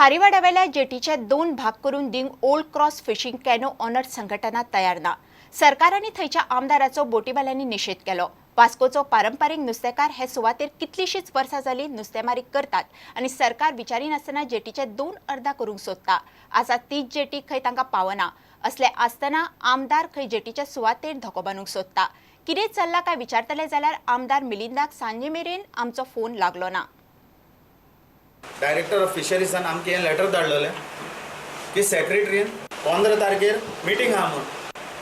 खारीवाड्यावेल्या जेटीचे 2 भाग करून दिवंक old cross fishing canoe owner संघटना तयार ना। सरकार आनी थंयच्या आमदाराचो बोटीवाल्यांनी निषेध केलो। वास्कोचो पारंपारीक नुस्तेकार हे सुवातेर कितलीशीच वर्सां जाली नुस्तेमारी करतात आनी सरकार विचारिनासतना जेटीचे 2 अर्दा करूंक सोदता। आसा तीच जेटी खंय तांकां पावना। असले आसतना आमदार खंय जेटीच्या सुवातेर धोको बांदूंक सोदता। कितें चल्लां काय विचारतले जाल्यार आमदार मिलिंदाक सांजे मेरेन आमचो फोन लागलो ना। डायरेक्टर ऑफ फिशरीसान आमकां हें लेटर धाडलेलें की सेक्रेटरीन 15 तारखेर मिटींग आहा म्हूण।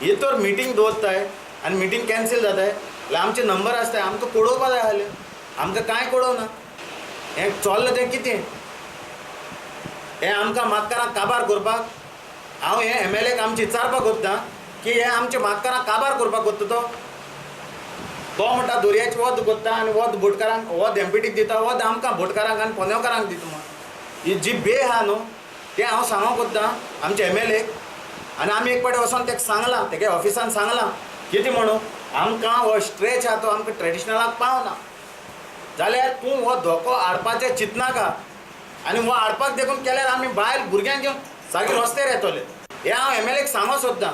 ही तर मिटींग दवरताय आनी मिटींग कॅन्सील जाताय जाल्यार आमचे नंबर आसताय आमकां कळोवपा जाय आहलें। आमकां कांय कळोवना। हें चल्लां तें कितें? हें आमकां मातकारांक काबार करपाक हांव हें MLAक आमचे विचारपाक सोदतां की हें आमचे मातकारांक काबार करपाक कोत्ता तो म्हणटा दर्याची वध कोत्ता आनी वध बोटकारांक वध MPTक दिता वध आमकां बोटकारांक आनी पोंदेवकारांक दिता म्हण। ही जी बे आहा न्हू तें हांव सांगोंक कोत्ता आमचे MLAक आनी आमी एक पाटी वचोन ताका सांगलां तेगे ऑफिसान सांगलां कितें म्हणून आमकां हो स्ट्रेच आहा तो आमकां ट्रेडिशनलाक पावना जाल्यार तूं हो धोको हाडपाचें चिंतनाका आनी हो हाडपाक देखून केल्यार आमी बायल भुरग्यांक घेवन सारके रस्त्यार येतले। हें हांव MLAक सांगोंक सोदतां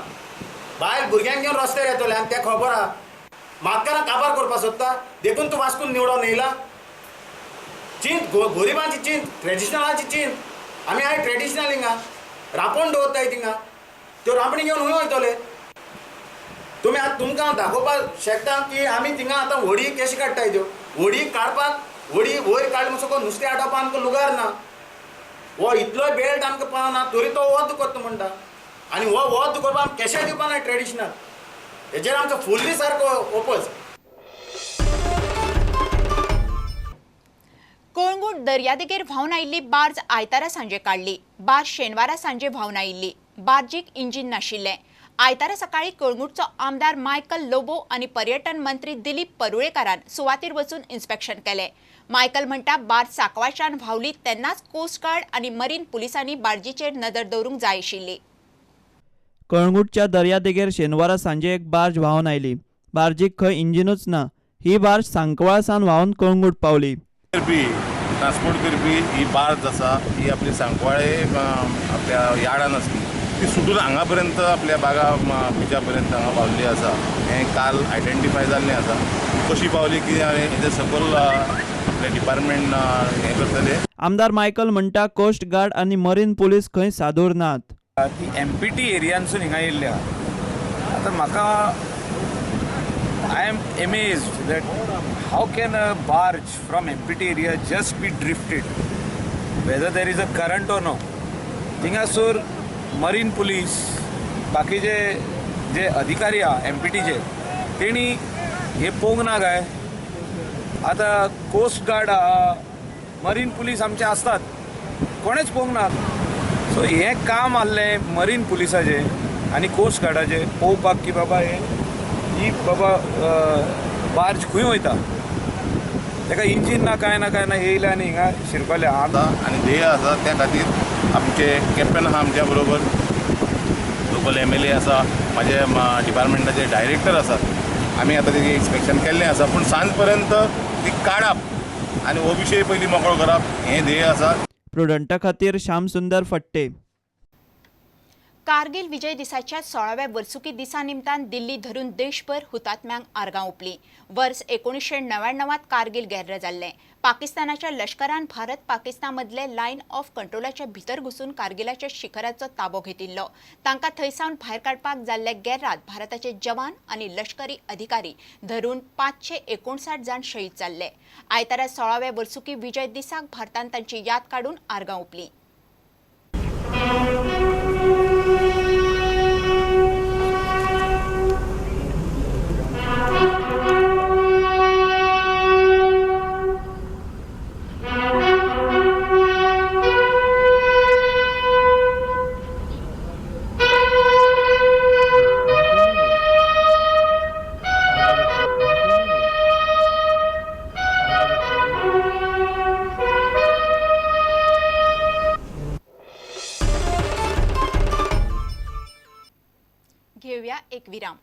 बायल भुरग्यांक घेवन रस्त्यार येतले आनी तें खबर आहा मातकारांक काबार करपाक सोदता देखून तूं वास्कून निवडून येयला। चिंत गरिबांची चिंत ट्रेडिशनलाची चिंत आमी आय ट्रेडिशनल हिंगा रांपोण दवरताय थिंगा त्यो रांपणी घेवन खंय वयतले। तुमी आतां तुमकां हांव दाखोवपाक शकता की आमी थिंगा आतां व्हडी कशी काडटाय त्यो व्हडी काडपाक व्हडी वयर काडले म्हणसर नुस्तें हाडपाक आमकां लुगार ना। हो इतलोय बेल्ट आमकां पावना तरी तो वध करता म्हणटा आनी हो वध करपाक आमकां कशें दिवपा ना ट्रेडिशनल हेजेर आमकां फुल्ली सारको ओपोज। कळंगूट दर्यादेगेर व्हांवन आयिल्ली बार्ज आयतारा सांजे काडली। बार्ज शेनवारा सांजे व्हांवन आयिल्ली। बार्जीक इंजीन नाशिल्लें। आयतारा सकाळी कळंगूटचो आमदार मायकल लोबो आनी पर्यटन मंत्री दिलीप परुळेकारान सुवातेर वचून इन्स्पेक्शन केलें। मायकल म्हणटा बार्ज सांकवाळच्यान व्हांवली तेन्नाच कोस्ट गार्ड आनी मरीन पुलिसांनी बार्जीचेर नदर दवरूंक जाय आशिल्ली। कळंगूटच्या दर्यादेगेर शेनवारा सांजे एक बार्ज व्हांवन आयली। बार्जीक खंय इंजिनूच ना। ही बार्ज सांकवाळसान व्हांवन कळंगूट पावली। ट्रान्सपोर्ट करपी ही बार्ज आसा ही आपली सांकवाळे आपल्या यार्डान आसली ती सुटून हांगा पर्यंत आपल्या बागा बिचा पर्यंत हांगा पावल्ली आसा। हें काल आयडेंटिफाय जाल्लें आसा कशी पावली की हेजे सकयल आपले डिपार्टमेंट हें करतले। आमदार मायकल म्हणटा कोस्ट गार्ड आनी मरीन पुलीस खंय सादूर नात। ती MPT एरियांसून हिंगा येयल्ल्या आतां म्हाका I am amazed that how can a barge from MPT area just be drifted whether there is a current or no. थिंगासोर मरीन पुलीस बाकीचे जे अधिकारी आहा MPTचे तेणी हे पळोवंक ना काय। आतां कोस्ट गार्ड आहा मरीन पुलीस आमचे आसतात कोणेच पळोवंक ना। सो हें काम आसलें मरीन पुलिसाचें आनी कोस्ट गार्डाचें पळोवपाक की बाबा ही बाबा बार्ज खंय वयता ताका इंजीन ना काय ना येयले आनी हिंगा शिरपाले आहा आनी ध्येय आसा त्या खातीर आमचे कॅप्टन आहा आमच्या बरोबर लोकल MLA आसा म्हाजे डिपार्टमेंटाचे डायरेक्टर आसात। आमी आतां तेजें इन्स्पेक्शन केल्लें आसा पूण सांज पर्यंत ती काडप आनी हो विशय पयलीं मोकळो करप हें ध्येय आसा। प्रुडंटा खातीर श्याम सुंदर फट्टे। कारगिल विजय दिसाच्या 16व्या वर्सुकी दिसा निमतान दिल्ली धरून देशभर हुतात्म्यांक आर्गां ओंपलीं। वर्स 1999त कारगिल गैर्र जाल्लें। पाकिस्तानाच्या लश्करान भारत पाकिस्तान मदले लायन ऑफ कंट्रोलाच्या भितर घुसून कारगिलाच्या शिखराचो ताबो घेतिल्लो। तांकां थंयसावन भायर काडपाक जाल्ले गैरात भारताचे जवान आनी लश्करी अधिकारी धरून 559 जाण शहीद जाल्ले। आयतारा 16व्या वर्सुकी विजय दिसाक भारतान तांची याद काडून आर्गां ओंपलीं। घेऊया एक विराम।